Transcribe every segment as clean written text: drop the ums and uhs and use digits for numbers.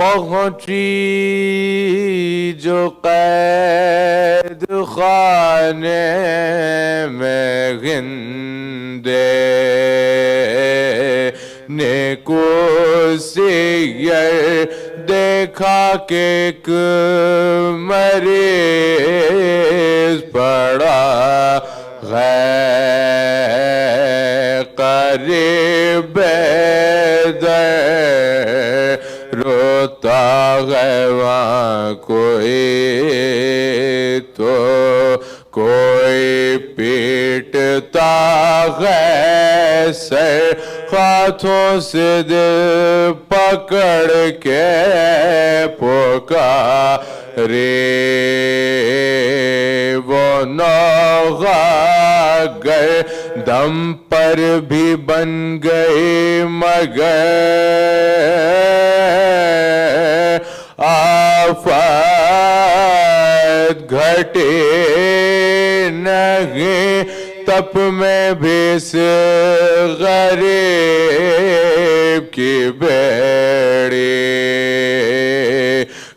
پہنچی جو قید خانے میں گھندے نے کو سیر دیکھا کہ ایک مریض پڑا قریب در روتا ہے وہاں کوئی تو کوئی پیٹتا ہے سر ہاتھوں سے دل پکڑ کے پکارے وہ نوغاگر دم پر بھی بن گئی مگر آفت گھٹی نہیں تپ میں بھی اس غریب کی بیڑی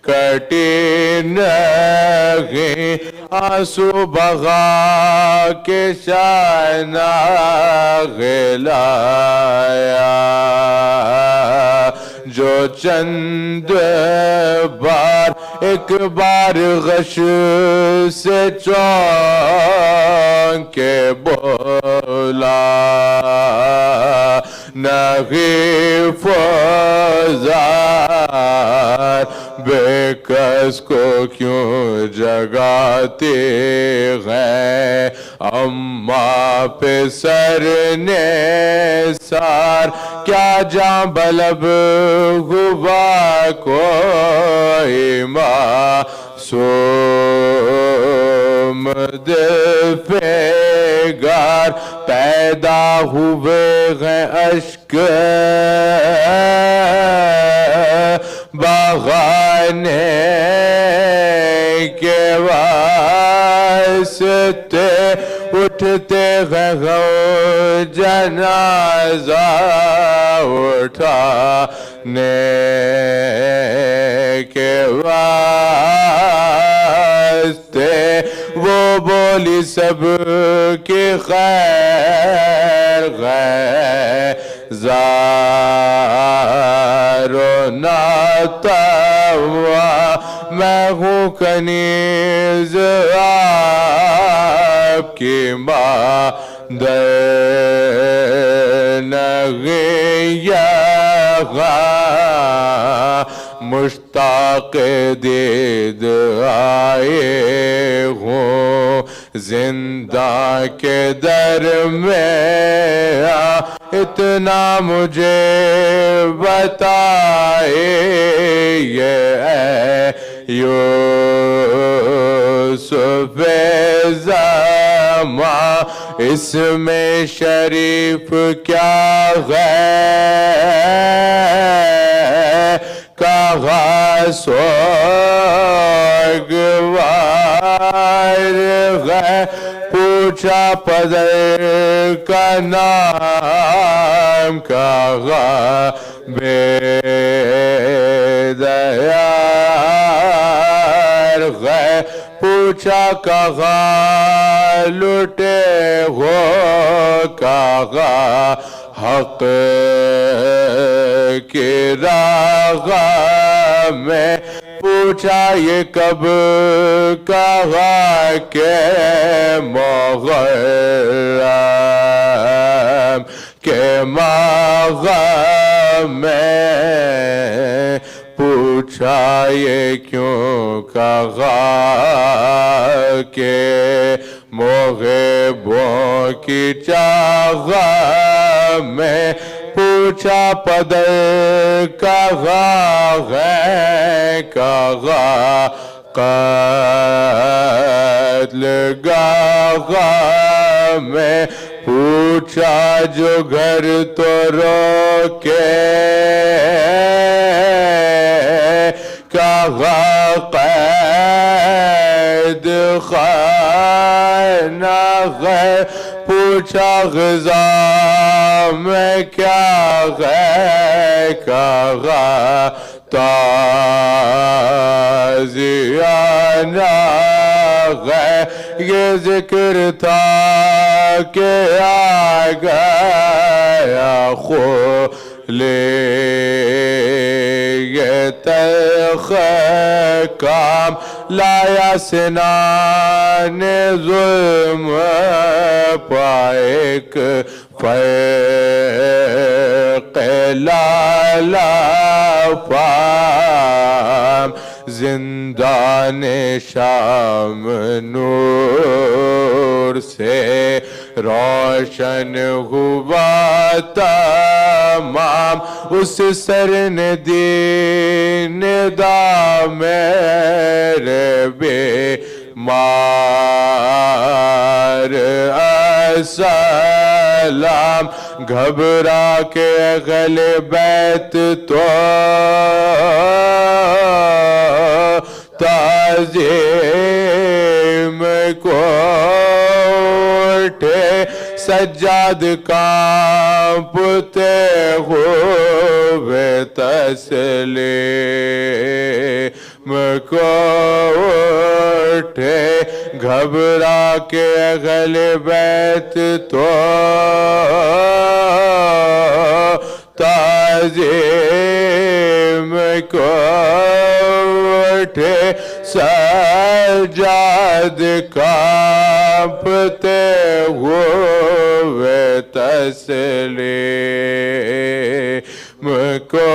کٹی نہیں آنسو بغا کے شائنہ غلایا جو چند بار ایک بار غش سے چونک کے بولا نہیں فوزار بے کس کو کیوں جگاتے ہیں اماں پہ سر نے سار کیا جاں بلب ہوا کوئی معصوم دل پیگار پیدا ہوئے ہیں اشک بغانے کے واسطے اٹھتے ہیں جنازہ اٹھانے کے واسطے وہ بولی سب کی خیر زار و ناتوا میں ہوں کنیز آپ کی مادر نہیں مشتاق دید آئے ہوں زندہ کے در میں اتنا مجھے بتائے یہ یوسف زمان اس میں شریف کیا ہے کہا سوگوار ہے پوچھا پدر کا نام کہا بے دیار ہے پوچھا کہا لٹے ہو کہا حق کی راہ میں پوچھا یہ کب کہا کہ محرم کے ماہ میں پوچھا یہ کیوں کہا کہ محبوں کی چاہ میں پوچھا پدر کہا ہے کہا قتل گاہ میں پوچھا جو گھر تو روکے کہا قید خانہ ہے پوچھا غذا میں کیا ہے کہا تازیانہ ہے یہ ذکر تھا کہ آ گیا یہ تلخ کام لایا سنان ظلم پائک فرق لالا فام زندان شام نور سے روشن ہوا تمام اس سر نے دین دا میرے بیمار السلام گھبرا کے اہل بیت تو تعظیم کو اٹھے سجاد کانپتے ہوئے تسلیم کو اٹھے گھبرا کے اہل بیت تو تعظیم کو اٹھے سجاد کانپتے ہوئے تسلیم کو